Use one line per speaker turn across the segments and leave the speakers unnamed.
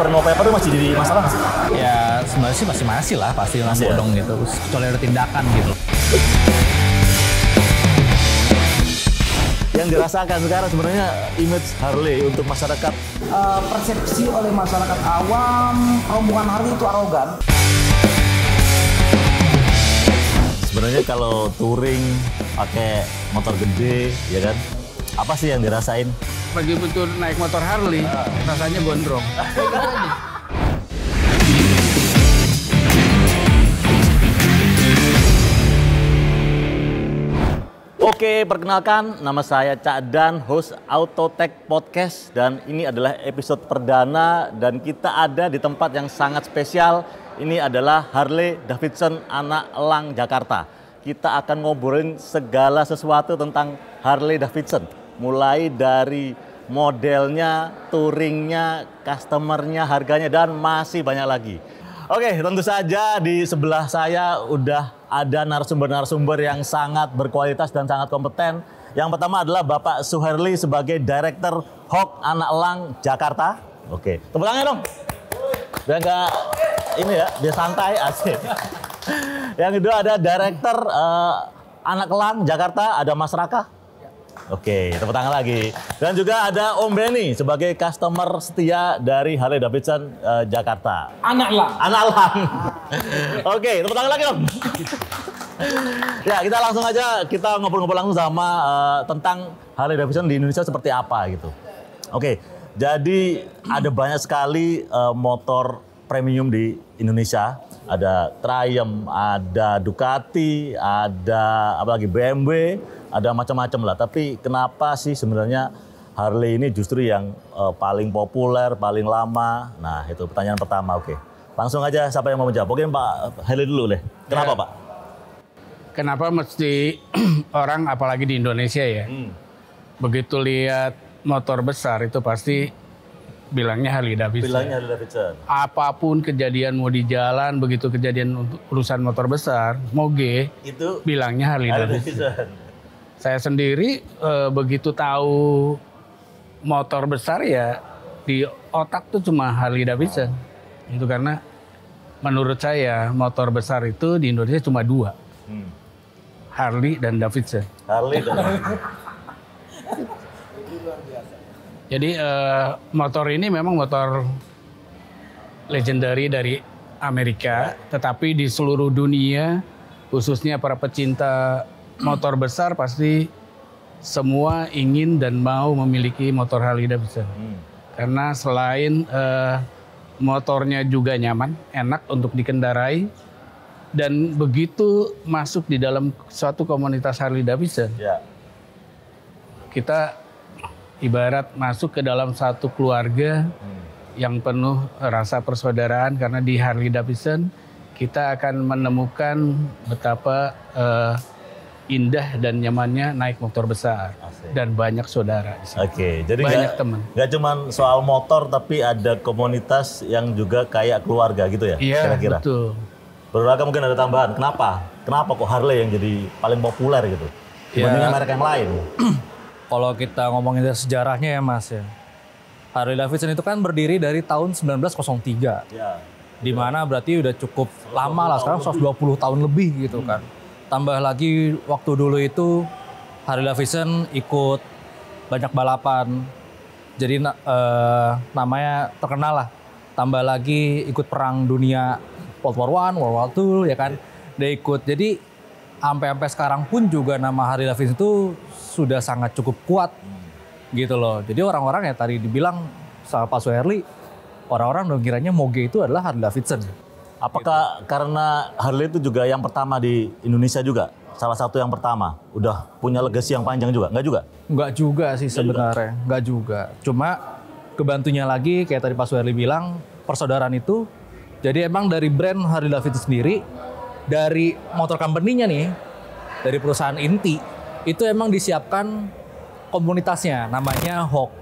no paper itu masih jadi masalah nggak sih?
Ya sebenarnya sih masih lah pasti orang
Masih ya?
bodong gitu. Kecuali ada tindakan gitu.
Yang dirasakan sekarang sebenarnya image Harley untuk masyarakat.
Persepsi oleh masyarakat awam, rombongan Harley itu arogan.
Sebenarnya kalau touring pakai motor gede, ya kan? Apa sih yang dirasain?
Bagi betul naik motor Harley, rasanya gondrong.
Oke, perkenalkan nama saya Cak Dan, host Autotech Podcast, dan ini adalah episode perdana dan kita ada di tempat yang sangat spesial. Ini adalah Harley Davidson Anak Elang Jakarta. Kita akan ngobrolin segala sesuatu tentang Harley Davidson, mulai dari modelnya, touringnya, customernya, harganya, dan masih banyak lagi. Oke, tentu saja di sebelah saya udah ada narasumber-narasumber yang sangat berkualitas dan sangat kompeten. Yang pertama adalah Bapak Suherli sebagai Director Hawk Anak Elang Jakarta. Oke, tepuk tangannya dong. Biar nggak ini ya, biar santai asik. Yang kedua ada Director Anak Elang Jakarta, ada Mas Raka. Oke, tepuk tangan lagi. Dan juga ada Om Benny sebagai customer setia dari Harley Davidson Jakarta.
Anak elang.
Anak elang. Oke, tepuk tangan lagi dong. Ya, kita langsung aja kita ngobrol-ngobrol langsung sama tentang Harley Davidson di Indonesia seperti apa gitu. Oke, jadi ada banyak sekali motor premium di Indonesia. Ada Triumph, ada Ducati, ada apalagi BMW, ada macam-macam lah. Tapi kenapa sih sebenarnya Harley ini justru yang paling populer, paling lama? Nah, itu pertanyaan pertama. Oke, langsung aja siapa yang mau menjawab? Oke, Pak Harley dulu deh. Kenapa, Pak?
Kenapa mesti orang, apalagi di Indonesia ya, begitu lihat motor besar itu pasti bilangnya Harley Davidson.
Bilangnya Harley Davidson.
Apapun kejadian mau di jalan, begitu kejadian urusan motor besar, moge,
Itu
bilangnya Harley Davidson. Saya sendiri begitu tahu motor besar ya di otak tuh cuma Harley Davidson. Itu karena menurut saya motor besar itu di Indonesia cuma dua. Harley dan Davidson.
Harley dan
Jadi motor ini memang motor legendary dari Amerika, tetapi di seluruh dunia, khususnya para pecinta motor besar pasti semua ingin dan mau memiliki motor Harley Davidson. Karena selain motornya juga nyaman, enak untuk dikendarai, dan begitu masuk di dalam suatu komunitas Harley Davidson,
ya.
Kita ibarat masuk ke dalam satu keluarga yang penuh rasa persaudaraan, karena di Harley Davidson kita akan menemukan betapa indah dan nyamannya naik motor besar.
Asik.
Dan banyak saudara di sini.
Oke, jadi
Banyak teman.
nggak cuma soal motor tapi ada komunitas yang juga kayak keluarga gitu ya,
Iya,
kira-kira.
betul.
Bro Raka mungkin ada tambahan. Kenapa kok Harley yang jadi paling populer gitu dibandingkan merek yang lain?
Kalau kita ngomongin dari sejarahnya ya Mas ya. Harley Davidson itu kan berdiri dari tahun 1903.
Ya.
Di mana berarti udah cukup lama lah, sekarang 120 tahun lebih gitu kan. Tambah lagi waktu dulu itu Harley Davidson ikut banyak balapan. Jadi namanya terkenal lah. Tambah lagi ikut perang dunia World War I, World War II ya kan. Dia ikut. Jadi sampai sekarang pun juga nama Harley Davidson itu sudah sangat cukup kuat gitu loh. Jadi orang-orang yang tadi dibilang sama Pak Suherli, orang-orang udah kiranya moge itu adalah Harley Davidson.
Apakah karena Harley itu juga yang pertama di Indonesia juga? Salah satu yang pertama? Udah punya legacy yang panjang juga? Enggak juga?
Enggak juga sih sebenarnya. Enggak juga. Cuma kebantunya lagi kayak tadi Pak Suherli bilang, persaudaraan itu. Jadi emang dari brand Harley Davidson sendiri, dari motor company-nya nih, dari perusahaan inti, itu emang disiapkan komunitasnya, namanya Hawk.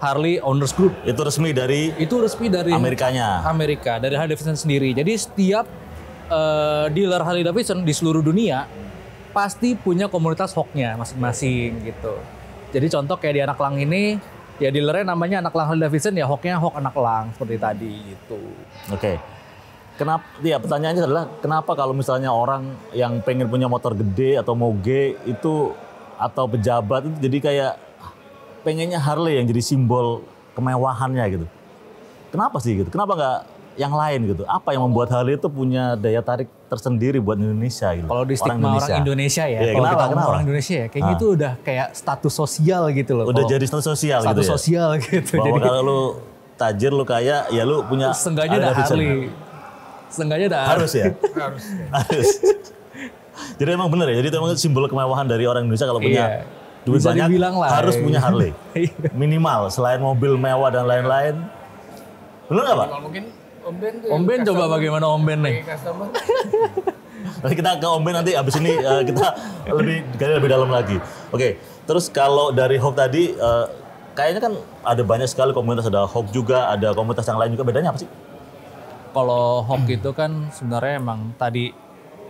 Harley Owners Group.
Itu resmi dari Amerikanya.
Amerika, dari Harley Davidson sendiri. Jadi setiap dealer Harley Davidson di seluruh dunia pasti punya komunitas Hawk-nya masing-masing gitu. Jadi contoh kayak di Anak Elang ini ya dealernya namanya anak lang Harley Davidson, ya Hawk-nya Hawk anak lang seperti tadi gitu.
Oke. Kenapa? Ya pertanyaannya adalah kenapa kalau misalnya orang yang pengen punya motor gede atau moge itu atau pejabat itu jadi kayak pengennya Harley yang jadi simbol kemewahannya gitu. Kenapa sih gitu? Kenapa nggak yang lain gitu? Apa yang membuat Harley itu punya daya tarik tersendiri buat Indonesia gitu?
Kalau di stigma orang Indonesia ya,
Iya,
kalau
kenapa?
kita ngomong orang Indonesia ya, kayaknya itu udah kayak status sosial gitu loh.
Udah
Kalau
jadi status sosial
status
gitu ya?
sosial gitu.
Bahwa
Jadi
kalau lu tajir, lu kaya, ya lu punya
seenggaknya ada
Davidson.
Harley. Seenggaknya ada
Harus ya?
Harus.
Harus. Jadi emang bener ya? Jadi itu emang simbol kemewahan dari orang Indonesia kalau punya duit
Bisa
banyak
dibilang lah,
harus punya Harley.
Iya.
Minimal selain mobil mewah dan lain-lain. Bener nggak Pak?
Kalau mungkin Om Ben tuh
Om Ben
yang
coba
customer-
bagaimana Om Ben nih?
customer.
Nanti kita ke Om Ben nanti abis ini kita lebih dalam lagi. Oke, terus kalau dari Hawk tadi kayaknya kan ada banyak sekali komunitas, ada Hawk juga, ada komunitas yang lain juga. Bedanya apa sih?
Kalau Hawk itu kan sebenarnya emang tadi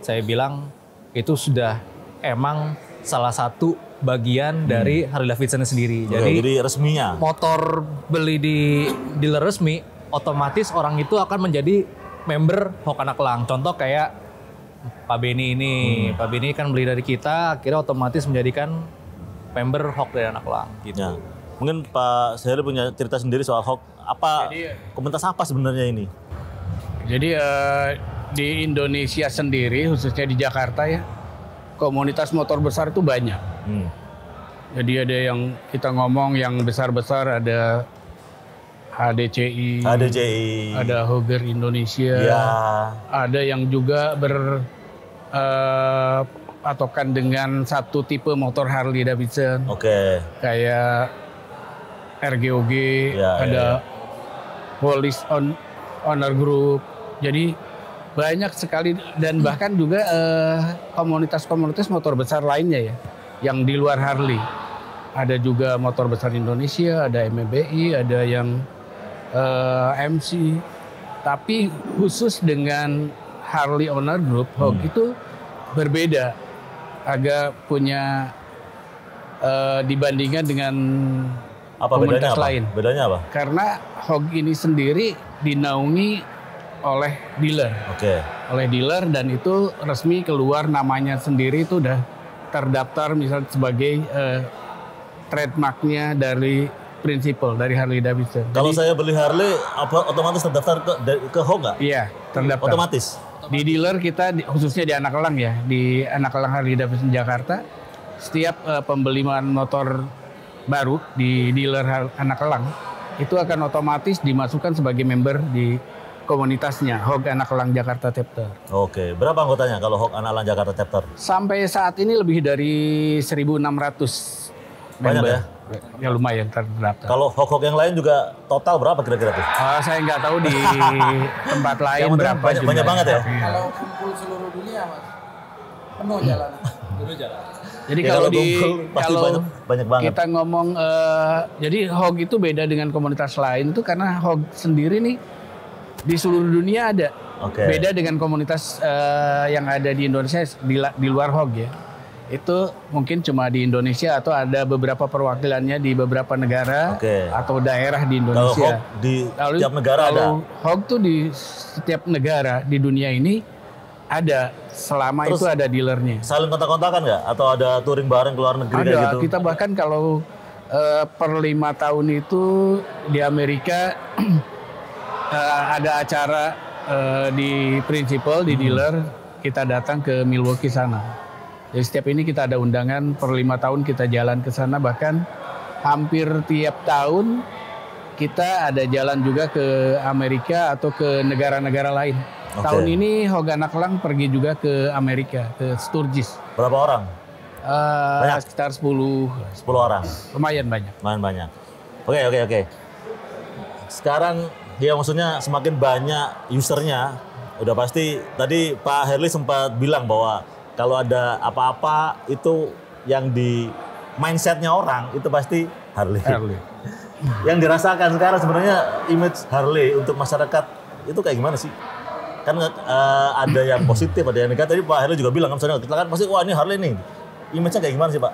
saya bilang itu sudah emang salah satu bagian dari Harley Davidson sendiri.
Oke, jadi resminya.
Motor beli di dealer resmi, otomatis orang itu akan menjadi member Hawk anak lang. Contoh kayak Pak Beni ini, Pak Beni kan beli dari kita, akhirnya otomatis menjadikan member Hawk dari anak lang gitu.
Ya. Mungkin Pak Sehari punya cerita sendiri soal Hawk. Apa komunitas apa sebenarnya ini?
Jadi di Indonesia sendiri, khususnya di Jakarta ya, komunitas motor besar itu banyak. Jadi ada yang kita ngomong yang besar-besar, ada HDCI, ada Hogger Indonesia,
Ya.
ada yang juga patokan dengan satu tipe motor Harley Davidson,
Oke.
kayak RGOG,
Ya,
ada Police Owner Group. Jadi banyak sekali dan bahkan juga komunitas-komunitas motor besar lainnya ya, yang di luar Harley. Ada juga motor besar Indonesia, ada MBI, ada yang MC. Tapi khusus dengan Harley Owner Group, Hawk itu berbeda. Agak punya dibandingkan dengan komunitas lain.
Bedanya apa?
Karena Hawk ini sendiri dinaungi oleh dealer.
Oke.
Oleh dealer dan itu resmi keluar namanya sendiri, itu udah terdaftar misalnya sebagai trademarknya dari Principal dari Harley Davidson.
Kalau saya beli Harley, apa otomatis terdaftar ke Hawk nggak?
Iya, terdaftar.
Otomatis.
Di dealer kita, khususnya di Anak Elang ya, di Anak Elang Harley Davidson Jakarta, setiap pembelian motor baru di dealer Anak Elang, itu akan otomatis dimasukkan sebagai member di komunitasnya, Hawk Anak Elang Jakarta Chapter.
Oke. Berapa anggotanya kalau Hawk Anak Elang Jakarta Chapter?
Sampai saat ini lebih dari 1.600
Banyak
member.
ya?
Ya lumayan terdaftar.
Kalau Hawk yang lain juga total berapa kira-kira tuh?
Saya nggak tahu di tempat lain
Yang penting
berapa
banyak
jumlahnya.
banget ya?
Iya.
Kalau kumpul seluruh dunia mas, penuh jalan.
Jadi
Ya,
kalau
kalau kumpul pasti banyak banget.
kita ngomong, jadi Hawk itu beda dengan komunitas lain itu karena Hawk sendiri nih di seluruh dunia ada.
Oke.
Beda dengan komunitas yang ada di Indonesia di luar Hawk ya. Itu mungkin cuma di Indonesia atau ada beberapa perwakilannya di beberapa negara
Oke.
atau daerah di
Kalau
Indonesia.
Hawk di setiap negara ada.
Kalau Hawk tuh di setiap negara di dunia ini ada, selama
Terus
itu ada dealernya.
Saling kontak-kontakan nggak? Atau ada touring bareng ke luar negeri
Ada,
kayak gitu?
kita bahkan kalau per 5 tahun itu di Amerika ada acara di Principal, di dealer, kita datang ke Milwaukee sana. Jadi setiap ini kita ada undangan, per 5 tahun kita jalan ke sana, bahkan hampir tiap tahun kita ada jalan juga ke Amerika atau ke negara-negara lain.
Oke.
Tahun ini Hawk Anak Elang pergi juga ke Amerika, ke Sturgis.
Berapa orang? Banyak?
Sekitar 10,
10 orang.
lumayan banyak.
Lumayan banyak. Oke. Sekarang ya maksudnya semakin banyak usernya, udah pasti tadi Pak Harley sempat bilang bahwa kalau ada apa-apa itu yang di mindsetnya orang itu pasti Harley. Yang dirasakan sekarang sebenarnya image Harley untuk masyarakat itu kayak gimana sih? Kan ada yang positif, ada yang negatif. Tadi Pak Harley juga bilang kan, misalnya kita kan pasti wah ini Harley nih. Image-nya kayak gimana sih Pak?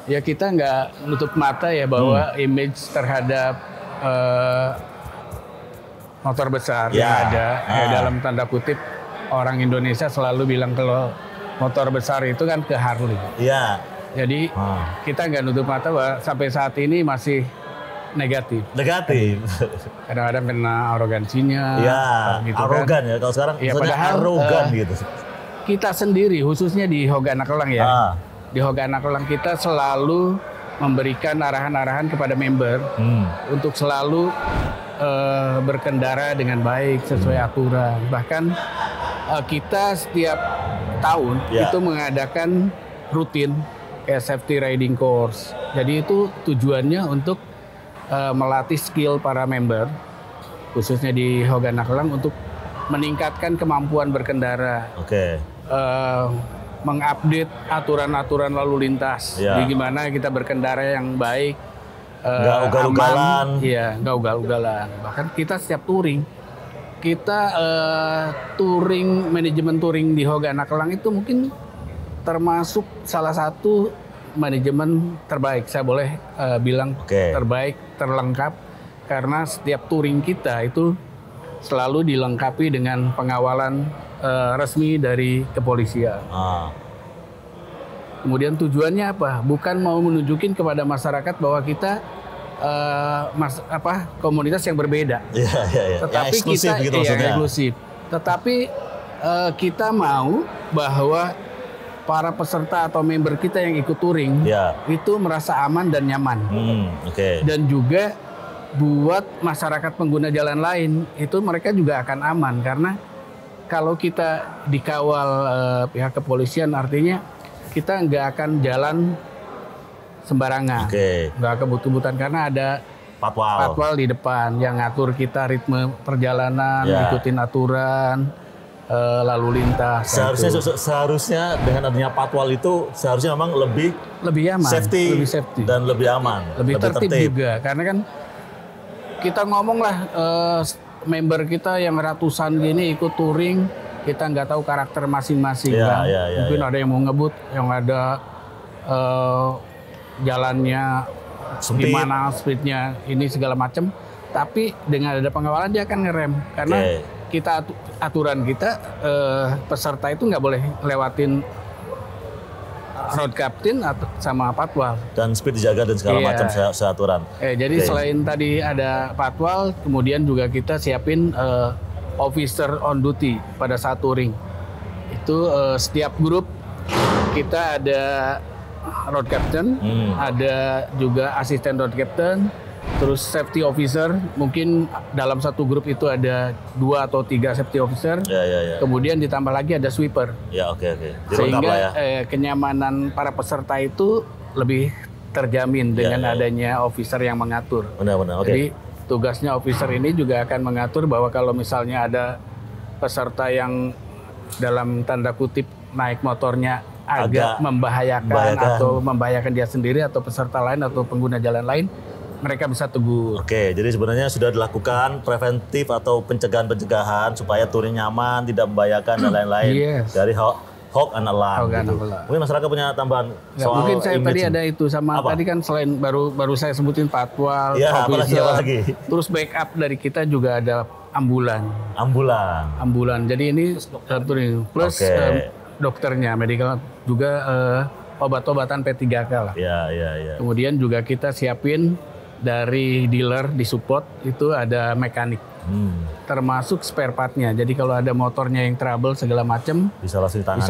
Ya kita nggak nutup mata ya bahwa image terhadap motor besar yang ada dalam tanda kutip orang Indonesia selalu bilang kalau motor besar itu kan ke Harley.
Iya.
Jadi kita nggak nutup mata bahwa sampai saat ini masih negatif. Kadang-kadang kena arogansinya.
Iya.
Gitu
Arogan
kan.
ya kalau sekarang.
Ya,
misalnya
padahal,
arogan gitu.
Kita sendiri khususnya di Hoga Anak Elang ya. Di Hoga Anak Elang kita selalu memberikan arahan-arahan kepada member untuk selalu berkendara dengan baik sesuai aturan. Bahkan kita setiap tahun itu mengadakan rutin kayak safety riding course. Jadi itu tujuannya untuk melatih skill para member khususnya di Hoga Anak Elang untuk meningkatkan kemampuan berkendara. Mengupdate aturan-aturan lalu lintas. Gimana kita berkendara yang baik,
nggak ugal-ugalan.
Iya, nggak ugal-ugalan. Bahkan kita setiap touring, kita manajemen touring di Hoga Anak Elang itu mungkin termasuk salah satu manajemen terbaik. Saya boleh bilang terbaik, terlengkap, karena setiap touring kita itu selalu dilengkapi dengan pengawalan resmi dari kepolisian. Kemudian tujuannya apa? Bukan mau menunjukin kepada masyarakat bahwa kita komunitas yang berbeda. Tetapi
yang eksklusif
kita
gitu maksudnya.
Eksklusif. Tetapi kita mau bahwa para peserta atau member kita yang ikut touring itu merasa aman dan nyaman. Dan juga buat masyarakat pengguna jalan lain itu mereka juga akan aman, karena kalau kita dikawal pihak kepolisian artinya kita nggak akan jalan sembarangan, nggak kebut-kebutan karena ada patwal di depan yang ngatur kita ritme perjalanan, ikutin aturan lalu lintas.
Seharusnya dengan adanya patwal itu seharusnya memang lebih
aman,
safety dan lebih aman,
lebih tertib juga, karena kan kita ngomong lah member kita yang ratusan gini ikut touring, kita nggak tahu karakter masing-masing kan. Mungkin ada yang mau ngebut, yang ada jalannya gimana, speednya ini segala macam. Tapi dengan ada pengawalan dia akan ngerem, karena kita aturan kita peserta itu nggak boleh lewatin road captain atau sama patwal. Dan
speed dijaga dan segala macam seaturan.
Jadi selain tadi ada patwal, kemudian juga kita siapin officer on duty pada saat touring. Itu setiap grup kita ada road captain, ada juga asisten road captain, terus safety officer. Mungkin dalam satu grup itu ada 2 atau 3 safety officer. Kemudian ditambah lagi ada sweeper. Sehingga kenyamanan para peserta itu lebih terjamin dengan adanya officer yang mengatur. Jadi tugasnya officer ini juga akan mengatur bahwa kalau misalnya ada peserta yang dalam tanda kutip naik motornya agak membahayakan atau membahayakan dia sendiri atau peserta lain atau pengguna jalan lain, mereka bisa tegur.
Jadi sebenarnya sudah dilakukan preventif atau pencegahan supaya touring nyaman, tidak membahayakan dan lain-lain dari Hoga Anak Elang. Mungkin masyarakat punya tambahan soal
mungkin saya
image
tadi ada itu sama tadi kan selain baru saya sebutin patwal, terus backup dari kita juga ada ambulan. Jadi ini plus dokternya, medical juga obat-obatan P3K lah. Kemudian juga kita siapin dari dealer di support itu ada mekanik. Termasuk spare partnya. Jadi kalau ada motornya yang trouble segala macam bisa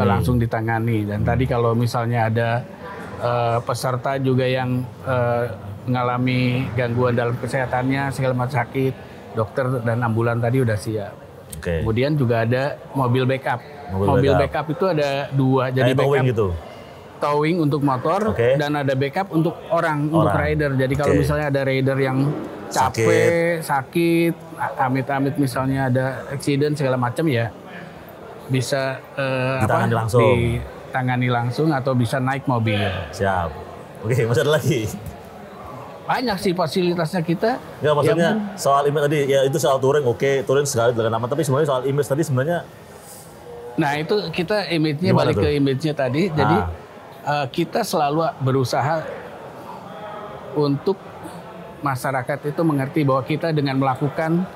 langsung ditangani. Dan tadi kalau misalnya ada peserta juga yang mengalami gangguan dalam kesehatannya segala macam sakit, dokter dan ambulan tadi udah siap. Kemudian juga ada mobil backup. Mobil backup itu ada 2. Jadi backup gitu. Towing untuk motor dan ada backup untuk untuk rider. Jadi kalau misalnya ada rider yang capek, sakit, amit-amit misalnya ada accident segala macam ya bisa ditangani langsung atau bisa naik mobil.
Siap. Masih ada lagi?
Banyak sih fasilitasnya kita.
Ya maksudnya soal image tadi ya itu soal touring touring sekali dengan nama, tapi sebenarnya soal image tadi sebenarnya.
Nah itu kita image-nya balik ke image-nya tadi. Jadi kita selalu berusaha untuk masyarakat itu mengerti bahwa kita dengan melakukan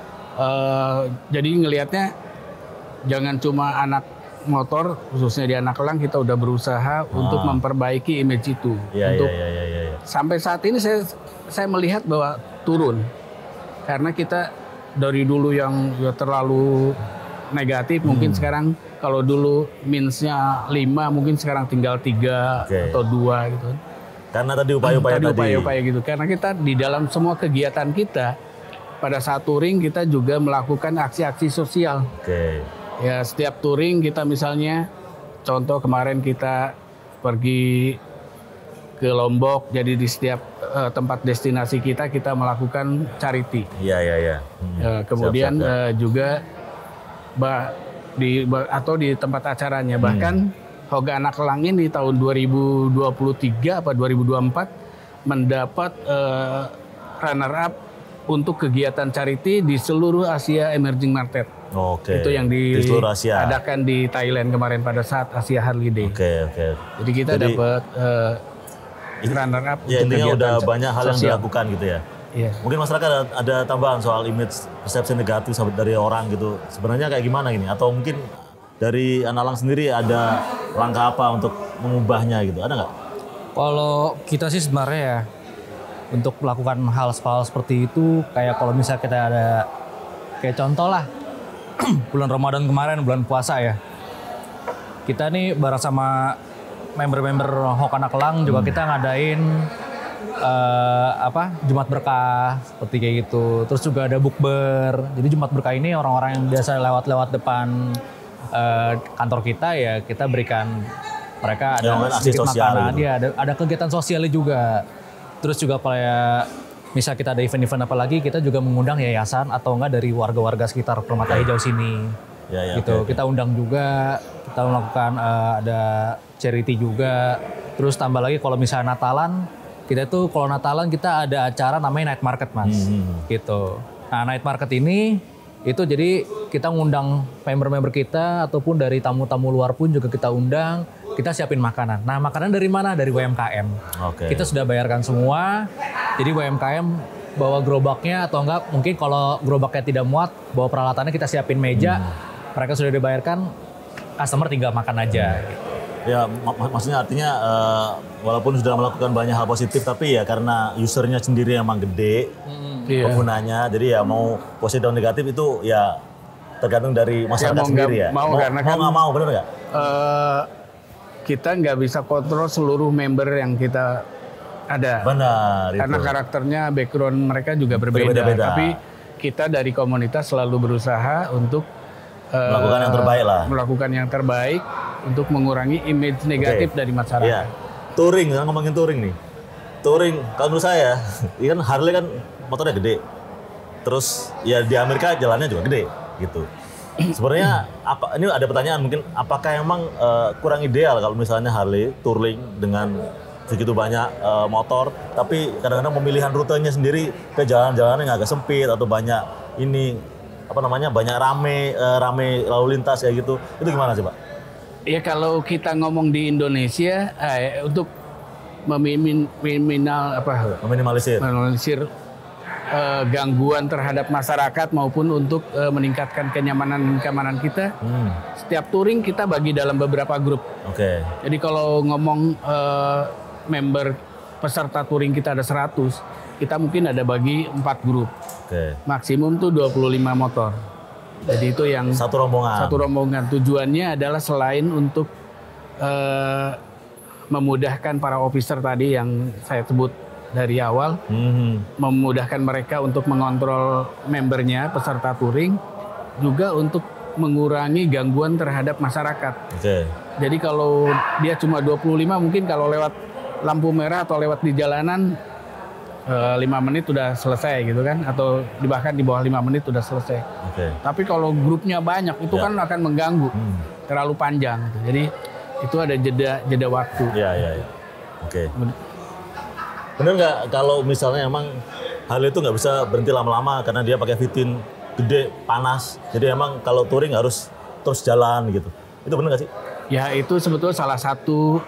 jadi ngelihatnya jangan cuma anak motor, khususnya di Anak Elang kita udah berusaha untuk memperbaiki image itu. Untuk sampai saat ini saya melihat bahwa turun karena kita dari dulu yang terlalu negatif mungkin sekarang kalau dulu minusnya 5 mungkin sekarang tinggal 3 atau 2 gitu.
Karena tadi upaya-upaya
gitu. Karena kita di dalam semua kegiatan kita pada saat touring kita juga melakukan aksi-aksi sosial. Ya setiap touring kita misalnya contoh kemarin kita pergi ke Lombok, jadi di setiap tempat destinasi kita melakukan charity. Kemudian juga atau di tempat acaranya bahkan Hoga Anak Elang ini tahun 2023 apa 2024 mendapat runner up untuk kegiatan charity di seluruh Asia Emerging Market. Itu yang
di seluruh Asia.
Diadakan di Thailand kemarin pada saat Asia Harley Day. Jadi kita dapat runner up.
Ya intinya udah banyak hal yang
sosial
dilakukan gitu ya. Mungkin masyarakat ada tambahan soal image persepsi negatif dari orang gitu. Sebenarnya kayak gimana gini? Atau mungkin dari Anak Elang sendiri ada langkah apa untuk mengubahnya gitu? Ada nggak?
Kalau kita sih sebenarnya ya untuk melakukan hal seperti itu kayak kalau misalnya kita ada kayak contoh lah bulan Ramadan kemarin, bulan puasa ya. Kita nih bareng sama member-member Hoga Anak Elang juga kita ngadain Jumat Berkah seperti kayak gitu. Terus juga ada bukber. Jadi Jumat Berkah ini orang-orang yang biasa lewat
Hmm.
kantor kita ya kita berikan mereka ada sedikit makanan,
gitu.
ada kegiatan sosialnya juga. Terus juga kayak misal kita ada event-event apa lagi kita juga mengundang yayasan atau enggak dari warga-warga sekitar Permata Hijau sini. Gitu. Kita undang juga, kita melakukan ada charity juga. Terus tambah lagi kalau misalnya Natalan, kalau Natalan kita ada acara namanya Night Market Mas. Gitu. Nah Night Market ini itu jadi kita ngundang member-member kita ataupun dari tamu-tamu luar pun juga kita undang, kita siapin makanan. Nah makanan dari mana? Dari UMKM. Kita sudah bayarkan semua, jadi UMKM bawa gerobaknya atau enggak mungkin kalau gerobaknya tidak muat, bawa peralatannya kita siapin meja, mereka sudah dibayarkan, customer tinggal makan aja.
Ya maksudnya artinya walaupun sudah melakukan banyak hal positif tapi ya karena usernya sendiri emang gede penggunanya, jadi ya mau positif dan negatif itu ya tergantung dari masyarakat sendiri ya. Mau nggak mau bener nggak?
Kita nggak bisa kontrol seluruh member yang kita ada.
Benar.
Karena karakternya, background mereka juga berbeda. Tapi kita dari komunitas selalu berusaha untuk melakukan yang terbaik untuk mengurangi image negatif dari masyarakat.
Touring, kan ngomongin touring nih. Touring, kalau menurut saya, kan Harley kan motornya gede. Terus ya di Amerika jalannya juga gede gitu. Sebenarnya ini ada pertanyaan mungkin apakah emang kurang ideal kalau misalnya Harley touring dengan segitu banyak motor, tapi kadang-kadang pemilihan rutenya sendiri ke jalan-jalan yang agak sempit atau banyak banyak rame lalu lintas kayak gitu. Itu gimana sih Pak?
Ya kalau kita ngomong di Indonesia untuk meminimalisir gangguan terhadap masyarakat maupun untuk meningkatkan keamanan kita. Setiap touring kita bagi dalam beberapa grup. Jadi kalau ngomong member peserta touring kita ada 100, kita mungkin ada bagi 4 grup. Maksimum tuh 25 motor. Jadi itu yang
satu rombongan.
Tujuannya adalah selain untuk memudahkan para officer tadi yang saya sebut dari awal, memudahkan mereka untuk mengontrol membernya, peserta touring, juga untuk mengurangi gangguan terhadap masyarakat. Jadi kalau dia cuma 25, mungkin kalau lewat lampu merah atau lewat di jalanan 5 menit udah selesai gitu kan, atau bahkan di bawah 5 menit udah selesai. Tapi kalau grupnya banyak itu kan akan mengganggu, terlalu panjang. Jadi itu ada jeda waktu.
Bener nggak kalau misalnya emang hal itu nggak bisa berhenti lama-lama karena dia pakai fitin gede, panas. Jadi emang kalau touring harus terus jalan gitu. Itu bener nggak sih?
Ya itu sebetulnya salah satu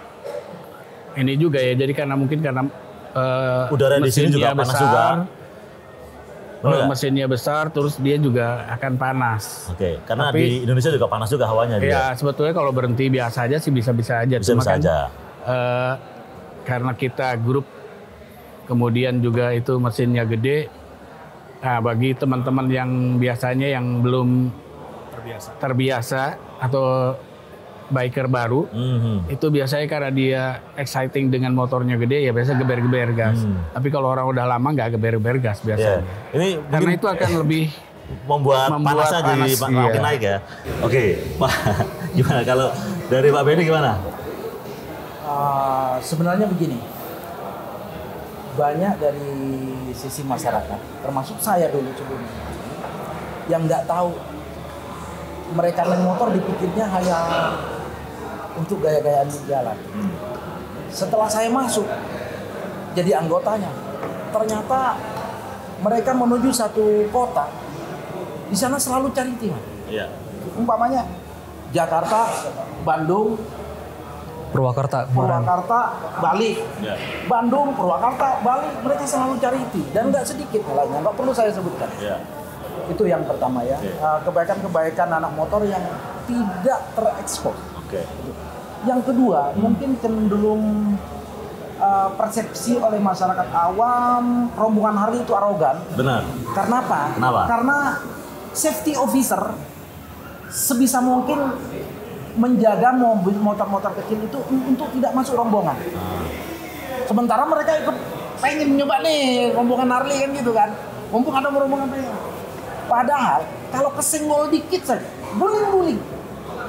ini juga ya. Jadi karena
Udara di sini juga panas juga.
Mesinnya besar, terus dia juga akan panas.
Oke, karena di Indonesia juga panas juga hawanya.
Ya, sebetulnya kalau berhenti biasa aja sih bisa-bisa aja.
Bisa aja.
Karena kita grup, kemudian juga itu mesinnya gede. Nah, bagi teman-teman yang biasanya yang belum terbiasa atau biker baru, itu biasanya karena dia exciting dengan motornya gede, ya biasa geber-geber gas. Tapi kalau orang udah lama nggak geber-geber gas biasanya.
Ini
karena itu akan lebih
membuat panasnya jadi makin naik ya. Oke, Pak, gimana kalau dari Pak Benny gimana?
Sebenarnya begini, banyak dari sisi masyarakat, termasuk saya dulu sebelumnya, yang nggak tahu mereka naik motor dipikirnya hanya untuk gaya-gayaan di jalan. Setelah saya masuk jadi anggotanya, ternyata mereka menuju satu kota, di sana selalu cari timah.
Iya.
Umpamanya Jakarta, Bandung,
Purwakarta,
balik.
Ya.
Bandung, Purwakarta, balik. Mereka selalu cari itu. Dan nggak sedikit nilainya, nggak perlu saya sebutkan.
Ya.
Itu yang pertama ya. Kebaikan-kebaikan anak motor yang tidak terekspos.
Oke.
Yang kedua, mungkin cenderung persepsi oleh masyarakat awam, rombongan Harley itu arogan.
Benar.
Karena apa?
Kenapa?
Karena safety officer sebisa mungkin menjaga motor-motor kecil itu untuk tidak masuk rombongan. Sementara mereka ikut pengen nyoba nih rombongan Harley kan gitu kan. Mumpung ada rombongan pengen. Padahal kalau kesenggol dikit saja, guling-guling.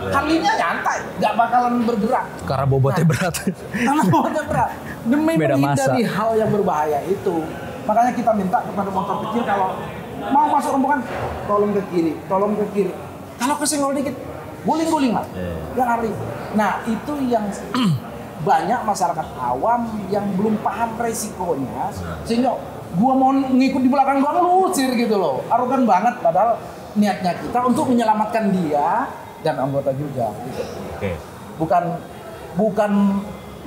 Harley-nya nyantai, nggak bakalan bergerak.
Karena bobotnya berat.
Karena bobotnya berat. Demi
Beda
menghindari
masa.
hal yang berbahaya itu. Makanya kita minta kepada motor kecil kalau mau masuk rombongan, tolong ke kiri. Kalau kesenggol dikit, guling-guling lah. Yang Harley. Nah itu yang banyak masyarakat awam yang belum paham resikonya, sehingga gua mau ngikut di belakang gua ngelusir gitu loh. Arogan banget, padahal niatnya kita untuk menyelamatkan dia dan anggota juga. Gitu.
Oke.
Bukan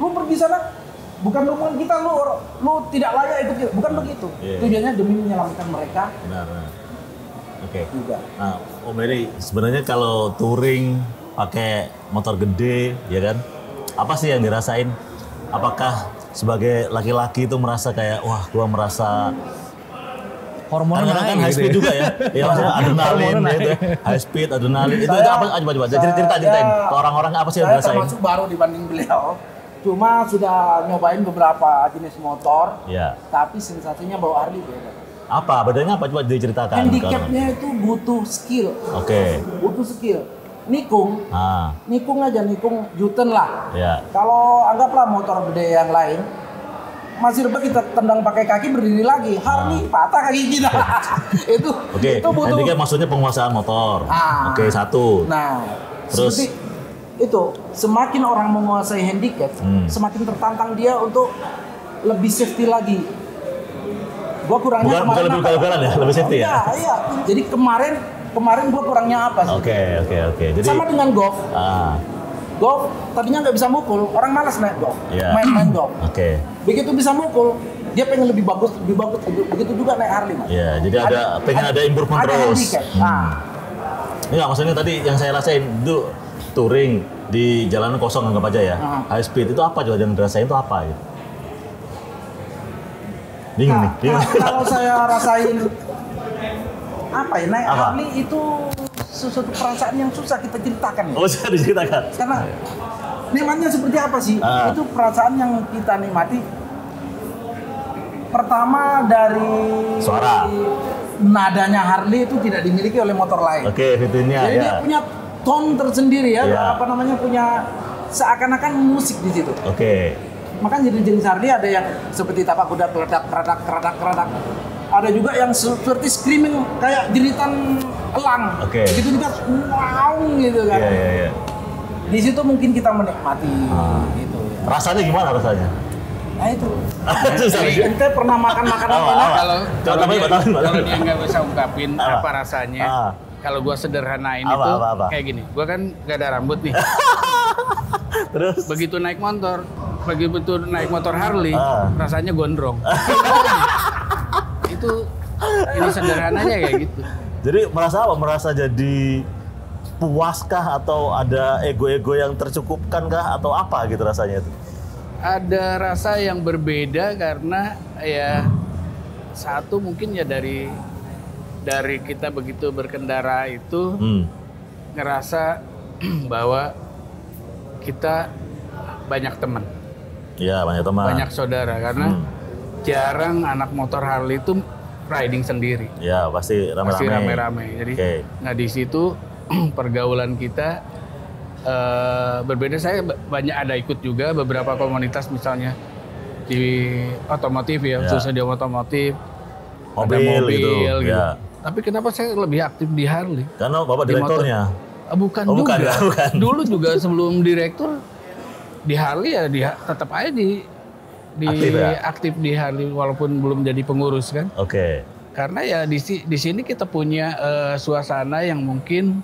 lu pergi sana, bukan rombongan kita, lu tidak layak ikut kita. Bukan begitu. Tujuannya demi menyelamatkan mereka.
Benar. Oke.
Juga.
Nah, Om Heri, sebenarnya kalau touring pakai motor gede, ya kan? Apa sih yang dirasain? Apakah sebagai laki-laki itu merasa kayak, wah, gua merasa
Hormonnya
kan
naik
high
gitu
speed
ya.
juga ya? Ya maksudnya adrenalin gitu ya. High speed, adrenalin. Itu apa? Coba. Ceritain. Ke orang-orang apa sih yang
Saya
dirasain?
termasuk baru dibanding beliau. Cuma sudah nyobain beberapa jenis motor.
Ya.
Tapi sensasinya bawa Harley beda.
Apa? Bedanya apa? Coba diceritakan.
Handicapnya itu butuh skill.
Oke.
Butuh skill. Nikung aja, nikung Juten lah.
Ya.
Kalau anggaplah motor gede yang lain, masih ribet kita tendang pakai kaki berdiri lagi. Harley patah kaki kita. itu butuh.
Handicap maksudnya penguasaan motor. Oke, satu.
Nah,
terus
seperti itu, semakin orang menguasai handicap, semakin tertantang dia untuk lebih safety lagi. Gua kurangnya
bukan lebih ugal-ugalan ya, lebih safety ya.
Iya. Jadi kemarin gua kurangnya apa sih?
Oke. Jadi
sama dengan golf. Golf tadinya nggak bisa mukul, orang malas naik golf, main golf.
Oke.
Begitu bisa mukul, dia pengen lebih bagus. Begitu juga naik Harley, Mas.
Iya, jadi pengen ada improvement terus. Iya, maksudnya tadi yang saya rasain itu touring di jalanan kosong anggap aja ya. High speed itu apa coba yang dirasain itu apa ya? Bingung nih.
Kalau saya rasain apa ya, naik Harley itu sesuatu perasaan yang susah kita ceritakan.
Oh, susah diceritakan.
Karena nikmatnya seperti apa sih? Itu perasaan yang kita nikmati. Pertama dari
suara.
Nadanya Harley itu tidak dimiliki oleh motor lain.
Oke, fiturnya
jadi
ya.
dia punya tone tersendiri ya. Punya seakan-akan musik di situ.
Oke.
Makanya jenis Harley ada yang seperti tapak kuda keradak. Ada juga yang seperti screaming kayak jeritan elang. Begitu juga wow gitu kan.
Iya.
Di situ mungkin kita menikmati gitu ya.
Rasanya gimana rasanya?
Nah itu.
Susah.
Ente pernah makan makanan enak?
Kalau dia nggak bisa ungkapin apa rasanya. Kalau gua sederhanain itu kayak gini. Gua kan nggak ada rambut nih.
Terus
begitu naik motor, begitu naik motor Harley, rasanya gondrong. Itu ini sederhananya kayak gitu.
Jadi merasa apa? Merasa jadi puaskah atau ada ego-ego yang tercukupkan kah atau apa gitu rasanya itu?
Ada rasa yang berbeda karena ya satu mungkin ya dari kita begitu berkendara itu ngerasa bahwa kita banyak teman.
Iya, banyak teman.
Banyak saudara karena jarang anak motor Harley itu riding sendiri.
Ya, pasti rame-rame.
Pasti rame-rame. Jadi nah di situ pergaulan kita berbeda. Saya banyak ada ikut juga beberapa komunitas misalnya di otomotif ya, khususnya di otomotif.
Mobil,
ada mobil gitu.
Ya.
Tapi kenapa saya lebih aktif di Harley?
Karena Bapak direkturnya.
Bukan juga. Bukan. Dulu juga sebelum direktur di Harley ya tetap aja aktif di Harley walaupun belum jadi pengurus kan.
Oke.
Karena ya di sini kita punya suasana yang mungkin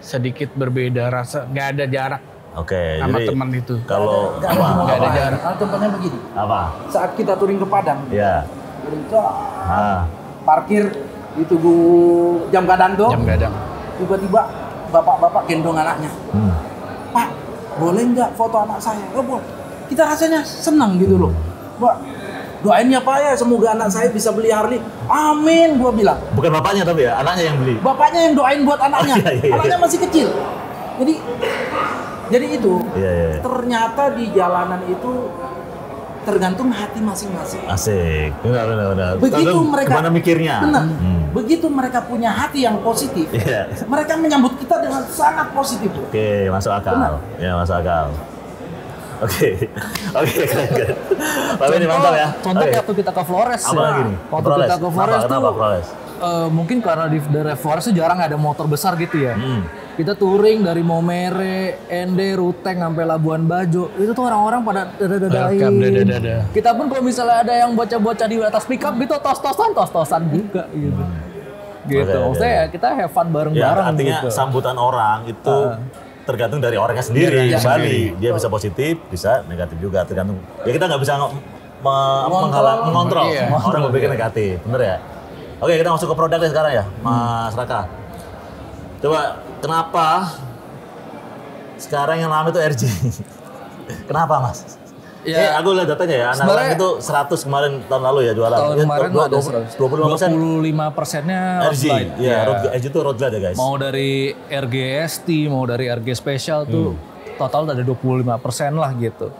sedikit berbeda, rasa nggak ada jarak.
Oke.
Sama
jadi
teman itu.
Kalau
nggak ada jarak.
Contohnya begini.
Apa?
Saat kita touring ke Padang.
Ya.
Itu parkir di Tugu Jam Gadang tuh.
Jam Gadang.
Tiba-tiba bapak-bapak gendong anaknya. Pak, boleh nggak foto anak saya? Oh, boleh. Kita rasanya senang gitu loh. Mbak, doain ya Pak ya, semoga anak saya bisa beli Harley. Amin, gua bilang.
Bukan bapaknya tapi ya, anaknya yang beli.
Bapaknya yang doain buat anaknya. Anaknya masih kecil. Jadi itu. Ternyata di jalanan itu tergantung hati masing-masing.
Asik, benar.
Begitu mereka
gimana mikirnya?
Benar. Begitu mereka punya hati yang positif, mereka menyambut kita dengan sangat positif.
Oke, masuk akal. Benar. Ya, masuk akal. Oke, keren. Pak Benny mantap ya.
Contoh waktu kita ke Flores
apa lagi nih?
Waktu kita ke Flores tuh,
Flores?
Mungkin karena di daerah Flores tuh jarang ada motor besar gitu ya. Kita touring dari Momere, Ende, Ruteng sampai Labuan Bajo. Itu tuh orang-orang pada dada-dadain. Kita pun kalau misalnya ada yang bocah-bocah di atas pickup gitu tos-tosan juga gitu. Gitu. Maksudnya ya kita have fun bareng-bareng
artinya
gitu.
sambutan orang itu tergantung dari orangnya sendiri. Kembali dia bisa positif, bisa negatif juga tergantung. Ya kita nggak bisa mengontrol orang berpikir negatif, bener ya? Oke, kita masuk ke produknya sekarang ya, Mas Raka. Coba, kenapa sekarang yang ramai itu RG? Kenapa, Mas?
Ya,
aku lihat datanya ya, anak itu 100 kemarin tahun lalu ya jualan.
Tahun kemarin ada
25%-nya
RG.
Iya, RG itu road glide ya guys.
Mau dari RG ST, mau dari RG Special tuh total ada 25% lah gitu.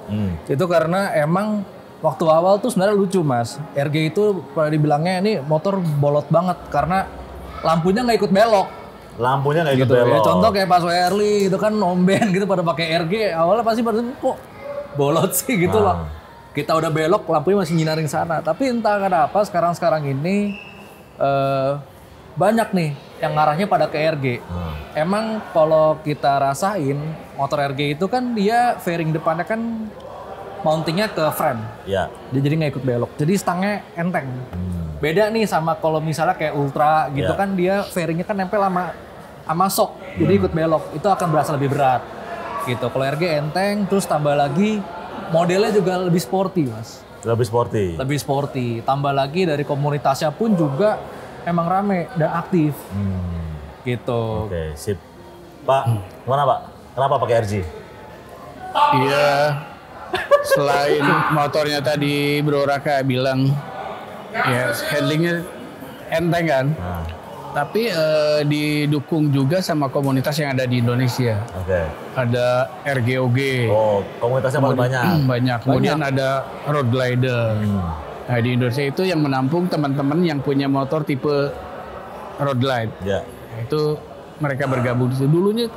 Itu karena emang waktu awal tuh sebenarnya lucu Mas. RG itu pada dibilangnya ini motor bolot banget karena lampunya nggak ikut belok.
Lampunya nggak ikut
gitu,
belok.
Ya, contoh kayak pas Harley itu kan nomben gitu pada pakai RG. Awalnya pasti pada kok bolot sih gitu loh. Kita udah belok lampunya masih nyinarin sana. Tapi entah kenapa sekarang ini banyak nih yang ngarahnya pada ke RG. Emang kalau kita rasain motor RG itu kan dia fairing depannya kan mountingnya ke frame. Iya. Dia jadi nggak ikut belok. Jadi stangnya enteng. Beda nih sama kalau misalnya kayak Ultra gitu kan dia fairingnya kan nempel sama sok. Jadi ikut belok. Itu akan berasa lebih berat. Gitu. Kalau RG enteng terus tambah lagi modelnya juga lebih sporty Mas.
Lebih sporty.
Lebih sporty. Tambah lagi dari komunitasnya pun juga emang rame dan aktif. Gitu.
Oke, sip. Pak, gimana Pak? Kenapa pakai RG?
Iya. Selain motornya tadi Bro Raka bilang ya handlingnya enteng kan. Tapi didukung juga sama komunitas yang ada di Indonesia.
Oke.
Ada RGOG.
Oh, komunitasnya banyak.
Banyak. Kemudian ada Road Glider. Nah, di Indonesia itu yang menampung teman-teman yang punya motor tipe Road Glide.
Ya.
Nah, itu mereka bergabung di situ. Dulunya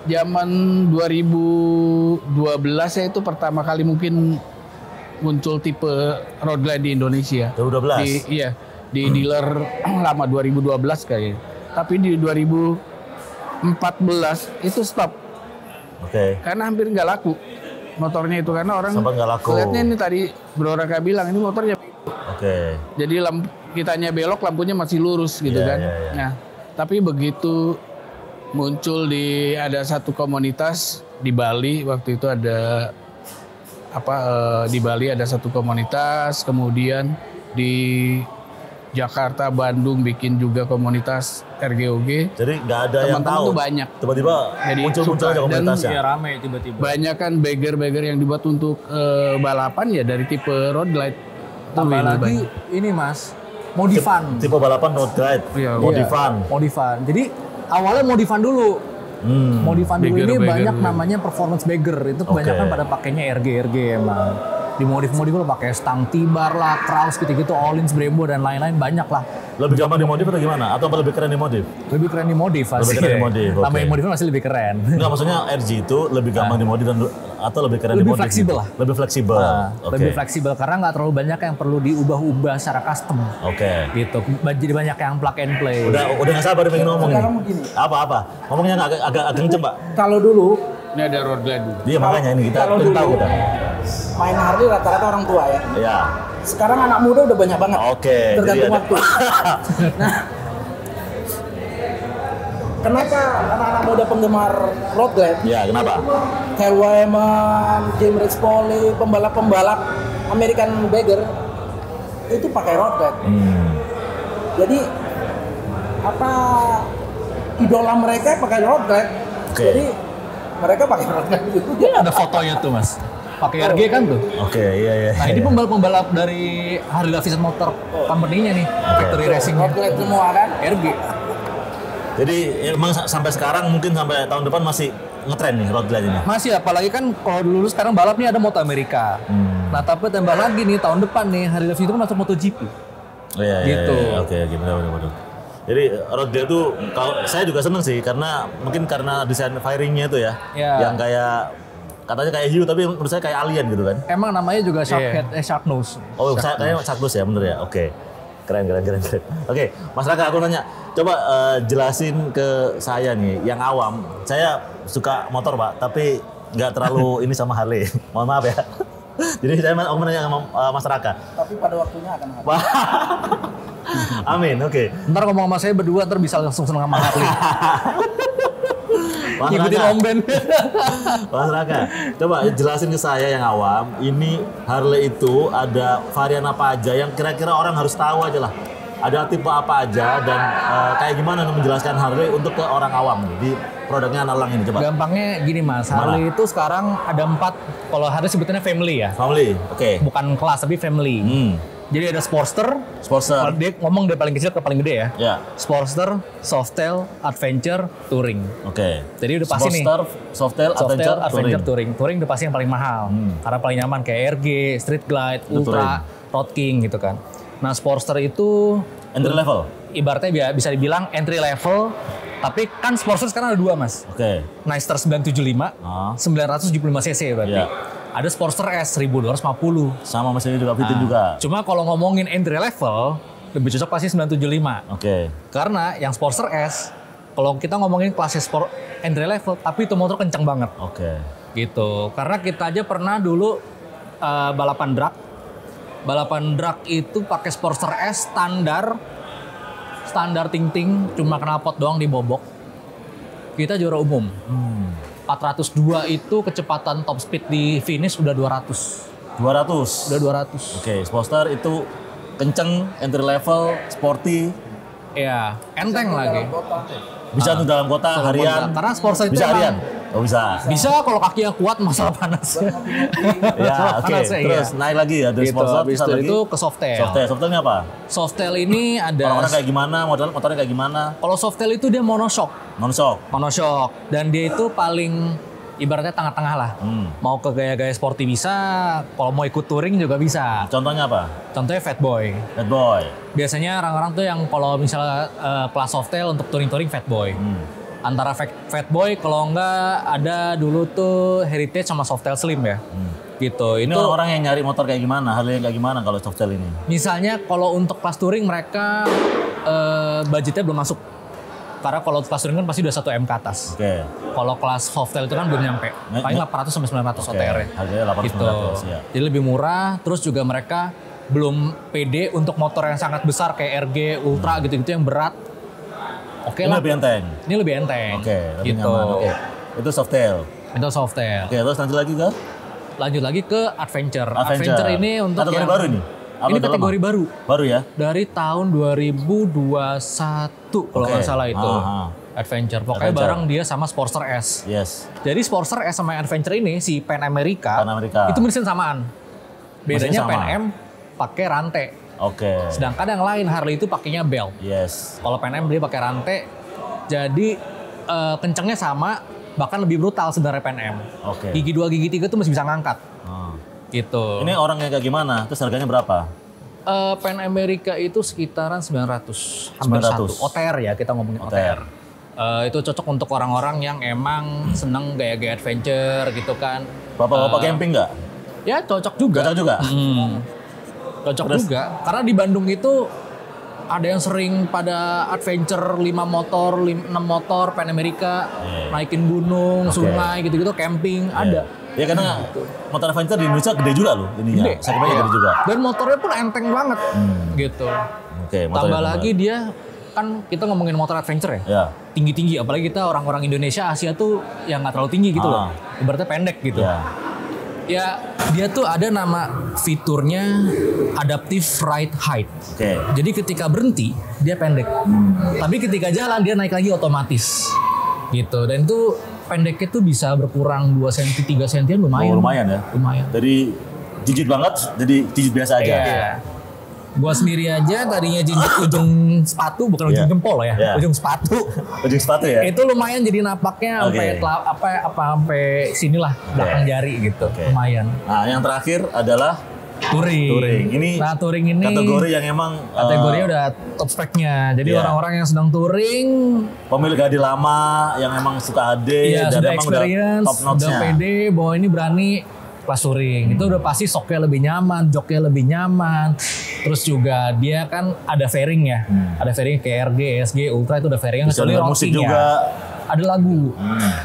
zaman 2012 ya itu pertama kali mungkin muncul tipe Road Glide di Indonesia.
2012?
Di dealer lama 2012 kayaknya. Tapi di 2014 itu stop.
Oke.
Karena hampir nggak laku motornya itu karena orang
sampai nggak laku.
Lihatnya ini tadi Bro Raka bilang ini motornya.
Oke.
Jadi kitanya belok lampunya masih lurus gitu kan. Nah, tapi begitu muncul ada satu komunitas di Bali waktu itu ada di Bali ada satu komunitas, kemudian di Jakarta, Bandung bikin juga komunitas RGOG.
Jadi nggak ada yang
Teman-teman
tahu.
tuh banyak.
Tiba-tiba
Jadi
muncul-muncul
suka.
aja komunitasnya.
Ya rame tiba-tiba.
Banyak kan bagger-bagger yang dibuat untuk balapan ya dari tipe road glide.
Tambah
Lebih
lagi
banyak.
ini Mas, modifan.
Tipe balapan road glide,
Iya.
modifan.
Modifan. Jadi awalnya modifan dulu. Modifan dulu ini
Bagger-bagger.
banyak namanya performance bagger. Itu kebanyakan
Oke.
pada pakainya RG emang. Dimodif-modif lo pakai stang T-bar lah, Kraus gitu-gitu, Ohlins, Brembo dan lain-lain banyak lah.
Lebih gampang dimodif atau gimana? Atau lebih keren dimodif?
Lebih keren dimodif pasti.
Lebih keren dimodif, oke.
Tambahin modifnya masih lebih keren.
Enggak, maksudnya RG itu lebih gampang dimodif atau lebih keren
Lebih
dimodif?
fleksibel
gitu?
lah.
Lebih fleksibel.
Nah,
Oke.
lebih fleksibel karena nggak terlalu banyak yang perlu diubah-ubah secara custom.
Oke.
Gitu. Jadi banyak yang plug and play.
Udah nggak sabar pengen ngomong
Sekarang
ini.
begini.
Apa? Ngomongnya agak kenceng, Pak.
Kalau dulu
Ini ada road glide dulu.
Iya, makanya ini kita
Kalau
pengen tahu
dulu-
kita.
main Harley rata-rata orang tua ya.
Iya.
Sekarang anak muda udah banyak banget.
Oke,
Tergantung
jadi ada-
waktu. Nah, kenapa anak-anak muda penggemar road glide?
Iya, kenapa?
Kyle Wyman, Jim Rex Polly, pembalap-pembalap American bagger itu pakai road glide. Jadi apa idola mereka pakai road glide.
Oke.
Jadi mereka pakai road glide itu.
Ini ada fotonya tuh Mas. Pakai RG kan tuh.
Oke, iya.
Nah ini pembalap-pembalap dari Harley Davidson Motor Company-nya nih. Factory Racing.
Road glide semua kan.
RG.
Jadi emang sampai sekarang mungkin sampai tahun depan masih ngetren nih road glide ini.
Masih apalagi kan kalau dulu sekarang balap nih ada Moto Amerika. Nah tapi tambah lagi nih tahun depan nih Harley Davidson itu masuk MotoGP.
Iya,
Gitu.
iya. Oke, benar. Jadi road glide itu kalau saya juga seneng sih karena mungkin karena desain firingnya itu ya,
Iya.
yang kayak katanya kayak hiu tapi menurut saya kayak alien gitu kan.
Emang namanya juga shark
Iya.
head, shark nose.
Oh, kayaknya Saklus ya, bener ya. Oke. Keren. Oke, Mas Raka, aku nanya, coba jelasin ke saya nih, yang awam. Saya suka motor, Pak, tapi nggak terlalu ini sama Harley. Mohon maaf ya. Jadi saya mau nanya sama Mas Raka.
Tapi pada waktunya akan ada.
Wah. Amin, oke.
Ntar ngomong sama saya berdua ntar bisa langsung seneng sama Harley.
Mas
Ngikutin
Raka.
Om Ben.
Mas Raka, coba jelasin ke saya yang awam, ini Harley itu ada varian apa aja yang kira-kira orang harus tahu aja lah. Ada tipe apa aja dan kayak gimana menjelaskan Harley untuk ke orang awam nih, di produknya Anak Elang ini, coba.
Gampangnya gini Mas, Harley itu sekarang ada 4, kalau Harley sebutannya family ya.
Family, oke.
Bukan kelas tapi family. Jadi ada Sportster,
Sportster,
kalau dia ngomong dari paling kecil ke paling gede ya.
ya,
Sportster, Softail, Adventure, Touring.
oke.
Jadi udah pasti nih.
Sportster, Softail,
Softail,
Adventure,
Touring. Touring udah pasti yang paling mahal. Karena paling nyaman kayak RG, Street Glide, Ultra, Road King gitu kan. Nah Sportster itu
Entry level,
ibaratnya bisa dibilang entry level. Tapi kan Sportster sekarang ada 2 Mas.
oke.
Nyster 975, 975 cc berarti.
Iya.
Ada Sportster S 1250.
Sama mesinnya juga fitting juga,
Cuma kalau ngomongin entry level, lebih cocok pasti 975.
oke.
Karena yang Sportster S, kalau kita ngomongin kelasnya sport entry level, tapi itu motor kencang banget.
Oke.
Gitu. Karena kita aja pernah dulu balapan drag. Balapan drag itu pakai Sportster S standar ting-ting, cuma knalpot doang dibobok. Kita juara umum. 402 itu kecepatan top speed di finish udah 200.
200.
Udah 200.
Oke, Sportster itu kenceng, entry level, sporty,
Iya, enteng lagi.
bisa tuh dalam kota harian.
Karena Sportster itu
Bisa
emang-
harian? Oh bisa.
Bisa kalau kakinya kuat masalah panas.
Ya, oke. Terus naik lagi ya dari
Gitu,
Sportster,
habis
bisa lagi.
itu ke Softail.
Softail ini apa?
Softail ini ada
Orang-orang kayak gimana, motornya kayak gimana?
kalau Softail itu dia monoshock.
Non-shock.
Dan dia itu paling ibaratnya tengah-tengah lah. Mau ke gaya-gaya sporty bisa, kalau mau ikut touring juga bisa.
Contohnya apa?
Contohnya Fatboy.
Bad Boy.
Biasanya orang-orang tuh yang kalau misalnya kelas Softail untuk touring-touring Fatboy. Antara Fatboy kalau enggak ada dulu tuh Heritage sama Softail Slim ya. Gitu.
Ini
Itu
orang-orang yang nyari motor kayak gimana, Harley yang kayak gimana kalau Softail ini?
misalnya kalau untuk kelas touring mereka budgetnya belum masuk. Karena kalau kelas touring kan pasti udah 1 M ke atas.
Oke.
Kalau kelas Softail itu kan belum nyampe. Paling 800 sampai 900 OTR ya.
Harganya 800
Gitu.
ya.
Jadi lebih murah, terus juga mereka belum pede untuk motor yang sangat besar kayak RG, Ultra gitu-gitu yang berat. Oke
Ini
lah.
lebih enteng.
Ini lebih enteng.
Oke, lebih
Gitu.
nyaman. Oke. Itu Softail.
Itu Softail.
Oke, terus nanti lagi ke
lanjut lagi ke adventure. Adventure ini untuk
kategori
yang
baru ini.
Ini kategori baru.
Baru ya?
Dari tahun 2021 kalau nggak salah itu. Adventure. Pokoknya bareng dia sama Sportster S.
Yes.
Jadi Sportster S sama Adventure ini si Pan America. itu mesin samaan. Bedanya Pan Am pakai rantai.
Oke.
Sedangkan yang lain Harley itu pakainya belt.
Yes.
Kalau Pan Am dia pakai rantai. Jadi kencengnya sama, bahkan lebih brutal sebenarnya Pan Am.
Oke.
Gigi 2, gigi 3 tuh masih bisa ngangkat. Gitu.
Ini orangnya kayak gimana? Terus harganya berapa?
Pan America itu sekitaran 900. Hampir
900.
satu. OTR ya, kita ngomongin OTR. Itu cocok untuk orang-orang yang emang seneng gaya-gaya adventure gitu kan.
Bapak-bapak camping nggak?
Ya cocok juga.
Cocok juga?
Cocok juga. Karena di Bandung itu ada yang sering pada adventure 5 motor, 6 motor, Pan America, naikin gunung, sungai gitu-gitu, camping, ada.
Ya karena motor adventure di Indonesia gede juga loh ininya. Segmennya gede juga.
Dan motornya pun enteng banget gitu. Tambah lagi dia kan kita ngomongin motor adventure ya. Tinggi-tinggi, apalagi kita orang-orang Indonesia, Asia tuh yang nggak terlalu tinggi gitu loh. Ibaratnya pendek gitu. Ya dia tuh ada nama fiturnya Adaptive Ride Height. Jadi ketika berhenti dia pendek. Tapi ketika jalan dia naik lagi otomatis. Gitu. Dan itu pendeknya tuh bisa berkurang 2 cm, 3 cm lumayan.
Lumayan ya?
Lumayan.
Dari jijit banget jadi jijit biasa aja.
Gua sendiri aja tadinya jinjit ujung sepatu, bukan ujung jempol ya, ujung sepatu.
Ujung sepatu ya?
Itu lumayan jadi napaknya sampai sinilah belakang jari gitu. Lumayan.
Nah, yang terakhir adalah
touring. Touring ini
kategori yang emang
kategorinya udah top spec-nya. Jadi orang-orang yang sedang touring,
pemilik HD lama yang emang suka HD dan
sudah
emang
experience,
udah top notch-nya.
Udah pede bahwa ini berani kelas touring. Itu udah pasti shocknya lebih nyaman, joknya lebih nyaman. Terus juga dia kan ada fairing ya. Ada fairing KRG, SG, Ultra itu udah fairing.
Bisa denger musik juga.
Ada lagu.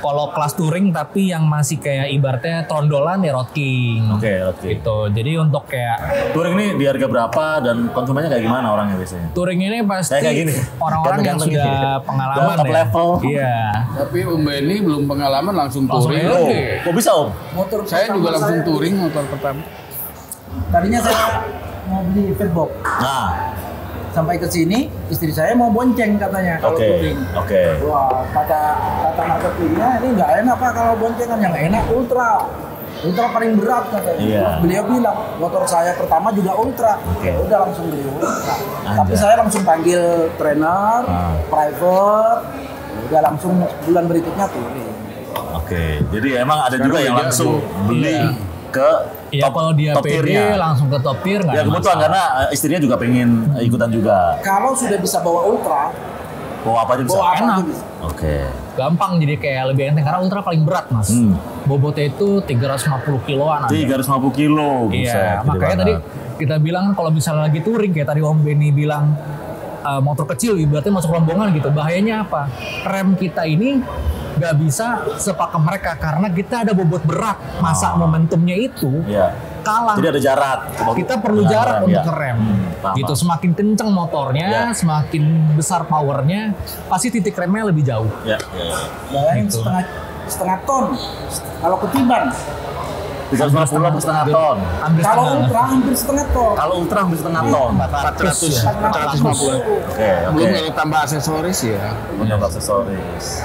Kalau kelas touring tapi yang masih kayak ibaratnya trondolan ya Road King.
Road King.
Gitu. Jadi untuk kayak
touring ini di harga berapa dan konsumennya kayak gimana orangnya biasanya?
Touring ini pasti
kayak gini.
Orang-orang yang sudah pengalaman
top level.
Iya.
Tapi Om Benny belum pengalaman langsung touring.
Kok bisa Om?
Motor
saya juga langsung touring motor pertama.
Tadinya saya mau beli fatbox. Sampai ke sini istri saya mau bonceng katanya kalau touring. Wah, kata marketingnya ini nggak enak Pak kalau boncengan, yang enak Ultra paling berat katanya. Beliau bilang motor saya pertama juga Ultra. Udah langsung beli Ultra. Tapi saya langsung panggil trainer, private. Udah langsung bulan berikutnya touring.
Jadi emang ada juga yang langsung beli ke
kalau dia PD langsung ke top tier nggak?
Ya kebetulan karena istrinya juga pengen ikutan juga.
Kalau sudah bisa bawa Ultra,
bawa apa aja bisa?
Enak.
Gampang
jadi kayak lebih enteng karena Ultra paling berat Mas. Bobotnya itu 350 kiloan.
350 kilo.
Iya, makanya tadi kita bilang kalau misalnya lagi touring kayak tadi Om Benny bilang motor kecil ibaratnya masuk rombongan gitu. Bahayanya apa? Rem kita ini nggak bisa sepakem mereka karena kita ada bobot berat. Masa momentumnya itu kalah.
Jadi ada jarak.
Kita perlu jarak untuk ngerem. Gitu. Semakin kenceng motornya, semakin besar powernya, pasti titik remnya lebih jauh.
Gitu. setengah ton. Kalau ketiban
350 setengah ton.
Kalau Ultra hampir setengah ton.
Kalau Ultra hampir setengah ton. 450.
Belum kalau tambah aksesoris ya.
Tambah aksesoris.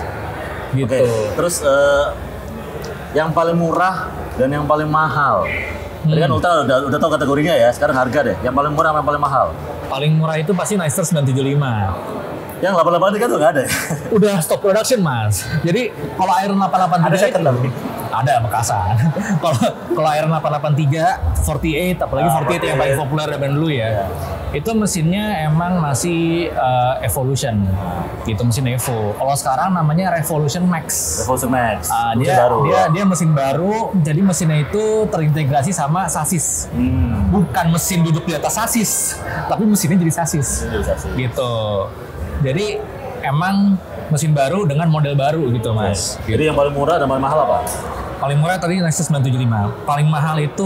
Gitu.
Terus yang paling murah dan yang paling mahal. Tadi kan Ultra udah tahu kategorinya ya. Sekarang harga deh. Yang paling murah sama yang paling mahal.
Paling murah itu pasti Nicer 975.
Yang 883 tuh nggak ada ya?
Udah stop production Mas. Jadi kalau Iron 883
ada second lagi.
Ada bekasan. Kalau Iron 883, 48, apalagi 48 yang paling populer dari dulu ya. Itu mesinnya emang masih Evolution. Gitu, mesin Evo. Kalau sekarang namanya Revolution Max.
Revolution Max.
Dia mesin baru, jadi mesinnya itu terintegrasi sama sasis. Bukan mesin duduk di atas sasis, tapi mesinnya jadi sasis. Gitu. Jadi emang mesin baru dengan model baru gitu Mas.
Jadi yang paling murah dan paling mahal apa?
Paling murah tadi Lexus 975. Paling mahal itu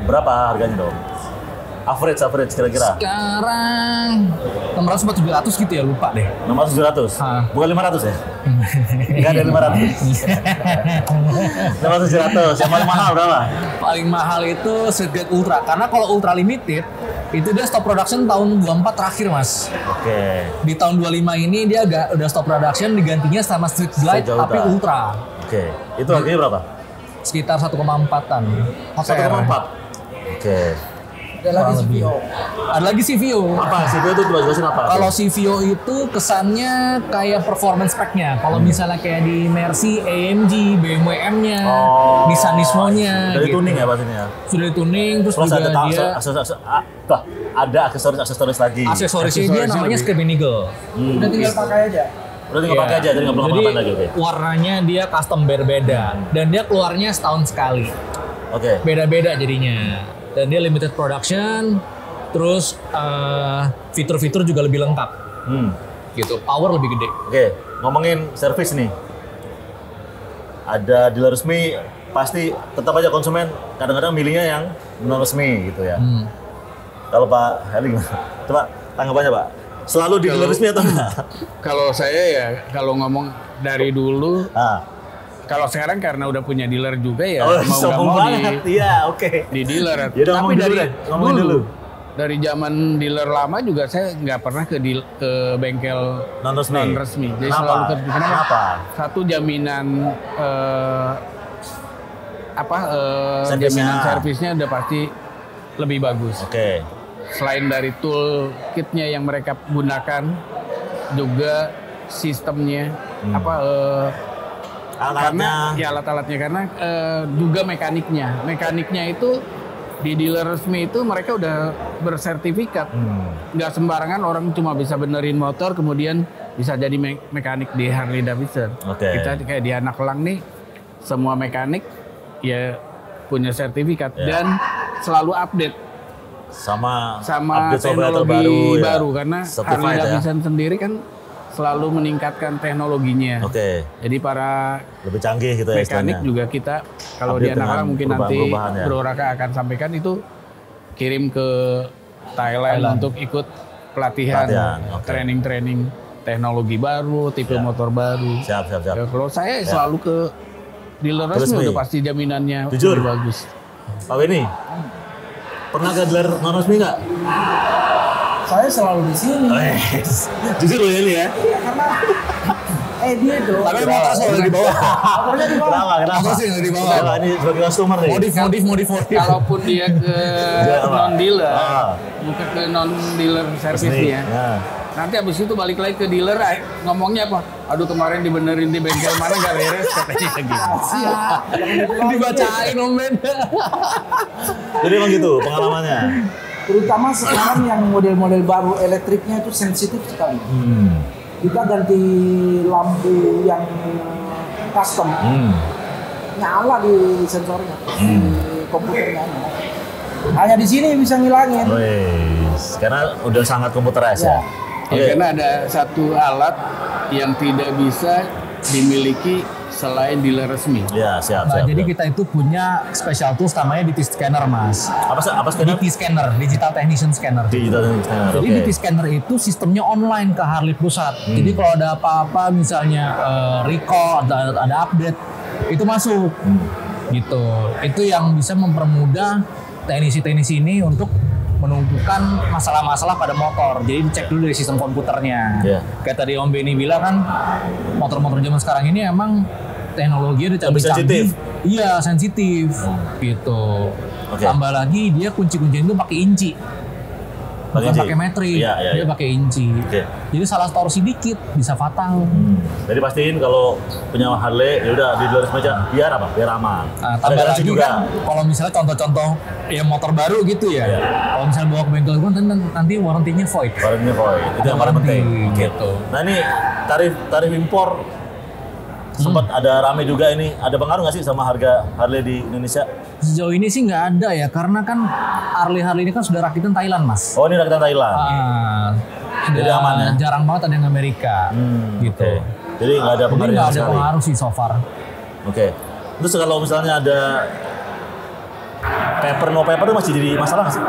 berapa harganya dong? Average kira-kira.
Sekarang 600 atau 700 gitu ya, lupa deh.
600 700. Bukan 500 ya? Enggak ada 500. 500 700. Yang paling mahal berapa?
Paling mahal itu Street Ultra, karena kalau Ultra Limited itu dia stop production tahun 24 terakhir, Mas.
Oke.
Di tahun 25 ini dia udah stop production, digantinya sama Street Glide tapi Ultra.
Oke. Itu harganya berapa?
Sekitar 1,4-an.
1,4. Oke.
Ada lagi CVO.
Ada lagi CVO.
Apa? CVO itu coba jelasin apa?
Kalau CVO itu kesannya kayak performance spec-nya. Kalau misalnya kayak di Mercy, AMG, BMW M-nya, Nissan Nismo-nya.
Dari
gitu.
tuning ya pastinya.
Sudah tuning, terus
Plus
juga
ada aksesoris lagi.
aksesorisnya dia namanya Scribbin Eagle.
Udah tinggal pakai aja.
Udah tinggal pakai aja, jadi nggak perlu ngapain lagi. Oke.
Warnanya dia custom berbeda dan dia keluarnya setahun sekali.
Oke.
Beda-beda jadinya. Dan dia limited production, terus fitur-fitur juga lebih lengkap. Gitu, power lebih gede.
Oke, ngomongin servis nih. Ada dealer resmi, pasti tetap aja konsumen kadang-kadang milihnya yang non resmi gitu ya. Kalau Pak Heli gimana? Coba tanggapannya Pak. Selalu di dealer resmi atau enggak?
Kalau saya ya, kalau ngomong dari dulu,
Ah.
kalau sekarang karena udah punya dealer juga ya,
Oh,
mau nggak
sombong
mau
banget. Iya, oke.
di dealer.
Ya udah ngomongin dulu deh, ngomongin dulu.
Dari zaman dealer lama juga saya nggak pernah ke bengkel
Non resmi.
Jadi
Kenapa?
selalu ke
Kenapa?
Satu jaminan
Servisnya.
jaminan servisnya udah pasti lebih bagus.
Oke.
Selain dari tool kitnya yang mereka gunakan, juga sistemnya
Alat-alatnya.
alat-alatnya karena juga mekaniknya itu di dealer resmi itu mereka udah bersertifikat. Nggak sembarangan orang cuma bisa benerin motor kemudian bisa jadi mekanik di Harley Davidson.
Oke.
Kita kayak di Anak Elang nih, semua mekanik ya punya sertifikat dan selalu update
sama
sama
update software
teknologi
terbaru,
baru
ya.
karena
Certified
Harley
ya.
Davidson sendiri kan selalu meningkatkan teknologinya.
Oke.
Jadi para
Lebih canggih gitu ya
mekanik
istilahnya.
juga kita kalau
Update
di Anak
dengan
Elang mungkin nanti
perubahan-perubahan ya.
Bro Raka akan sampaikan itu kirim ke Thailand untuk ikut pelatihan.
Oke.
Training teknologi baru, tipe motor baru.
Siap.
Ya, kalau saya selalu ke dealer resmi udah pasti jaminannya
Jujur.
lebih bagus.
Pak Benny, pernah ke dealer non resmi nggak?
Saya selalu di sini.
Jujur loh ini ya.
Karena dia dong.
Tapi motor selalu di bawah.
Motornya di bawah.
Kenapa?
Motor sih di bawah.
Kenapa? Ini sebagai customer nih.
Modif.
Kalaupun dia ke
apa?
non dealer,
Ah.
bukan ke non dealer servisnya.
Nah.
Nanti abis itu balik lagi ke dealer, ngomongnya apa? Aduh kemarin dibenerin di bengkel mana nggak beres katanya gitu.
Dibacain Om Ben.
Jadi emang gitu pengalamannya.
Terutama sekarang yang model-model baru elektriknya itu sensitif sekali. Kita ganti lampu yang custom, nyala di sensornya, di komputernya. Hanya di sini bisa ngilangin.
Wes, karena udah sangat komputerized ya.
Ya, karena ada satu alat yang tidak bisa dimiliki selain dealer resmi.
Ya, siap.
Nah, jadi kita itu punya special tools namanya DT Scanner, Mas.
apa scanner?
DT Scanner, Digital Technician Scanner.
Digital scanner.
Jadi
Oke.
DT Scanner itu sistemnya online ke Harley Pusat. Jadi kalau ada apa-apa misalnya recall, ada update, itu masuk. Gitu. Itu yang bisa mempermudah teknisi-teknisi ini untuk menumpukan masalah-masalah pada motor. Jadi dicek dulu dari sistem komputernya.
Iya.
Kayak tadi Om Benny bilang kan, motor-motor zaman sekarang ini emang teknologinya udah
Lebih
canggih-canggih.
sensitif.
Iya, sensitif. Gitu.
Oke.
Tambah lagi dia kunci-kuncian itu pakai inci. Bukan
inci?
pakai metrik.
Iya, iya,
Dia
iya.
pakai inci.
Oke.
Jadi salah torsi dikit bisa fatal.
Jadi pastiin kalau punya Harley ya udah di dealer resmi aja biar apa? Biar aman.
Nah,
Ada
tambah
garansi
lagi kan kalau misalnya contoh-contoh ya motor baru gitu ya.
Iya.
Kalau misalnya bawa ke bengkel itu nanti warrantinya void.
Warranty void. Itu
Ada
yang paling
warranty,
penting.
gitu.
Nah ini tarif impor sempat ada rame juga ini. Ada pengaruh nggak sih sama harga Harley di Indonesia?
Sejauh ini sih nggak ada ya, karena kan Harley ini kan sudah rakitan Thailand, Mas.
Oh ini rakitan Thailand.
Sudah
Jadi aman ya?
jarang banget ada yang Amerika, gitu.
Oke. Jadi nggak ada
Jadi
pengaruh
nggak
sama
ada pengaruh sih so far.
Oke. Terus kalau misalnya ada paper no paper itu masih jadi masalah nggak sih?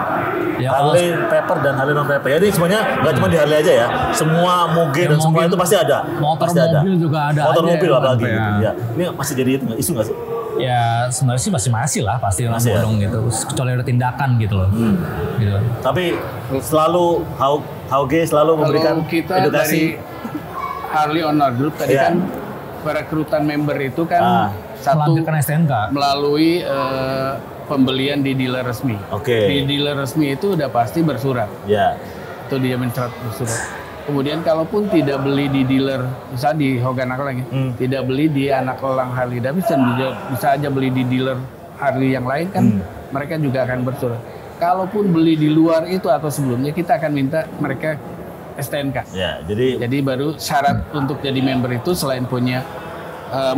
Ya,
Harley paper dan Harley non paper. Jadi semuanya nggak cuma di Harley aja ya. Semua moge dan semua itu pasti ada.
Motor
pasti ada.
mobil juga ada.
Motor
aja
mobil
ya,
apalagi
ya.
gitu. Ya. Ini masih jadi itu isu nggak sih?
Ya sebenarnya sih masih lah pasti orang
Masih ya?
bodong gitu. Kecuali ada tindakan gitu loh. Gitu.
Tapi selalu Hauge selalu memberikan
Kalau kita
edukasi.
dari Harley Owner Group tadi
Iya.
kan perekrutan member itu kan satu
Melampirkan STNK.
melalui pembelian di dealer resmi.
Oke.
Di dealer resmi itu udah pasti bersurat.
Ya.
Itu dijamin surat bersurat. Kemudian kalaupun tidak beli di dealer, misalnya di Hogan Anak lagi, tidak beli di anak elang Harley Davidson, bisa aja beli di dealer Harley yang lain kan, mereka juga akan bersurat. Kalaupun beli di luar itu atau sebelumnya, kita akan minta mereka STNK.
Ya, jadi
Baru syarat untuk jadi member itu selain punya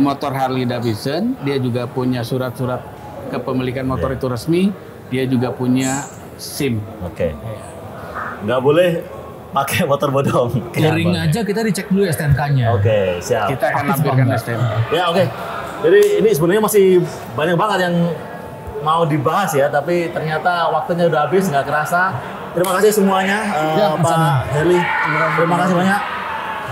motor Harley Davidson, dia juga punya surat-surat kepemilikan motor itu resmi, dia juga punya SIM.
oke. Nggak boleh pakai motor bodong.
Touring aja kita dicek dulu STNK-nya.
Oke, siap.
Kita akan lampirkan STNK.
Ya, oke. Jadi ini sebenarnya masih banyak banget yang mau dibahas ya, tapi ternyata waktunya udah habis, nggak kerasa. Terima kasih semuanya, Pak Heli. Terima kasih banyak,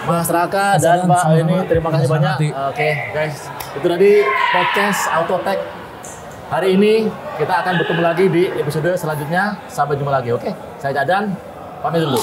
Mas Raka dan Pak ini. Terima kasih banyak. Oke, guys. Itu tadi podcast Autotech. Hari ini kita akan bertemu lagi di episode selanjutnya. Sampai jumpa lagi. Oke, saya Cadan. Pamit dulu.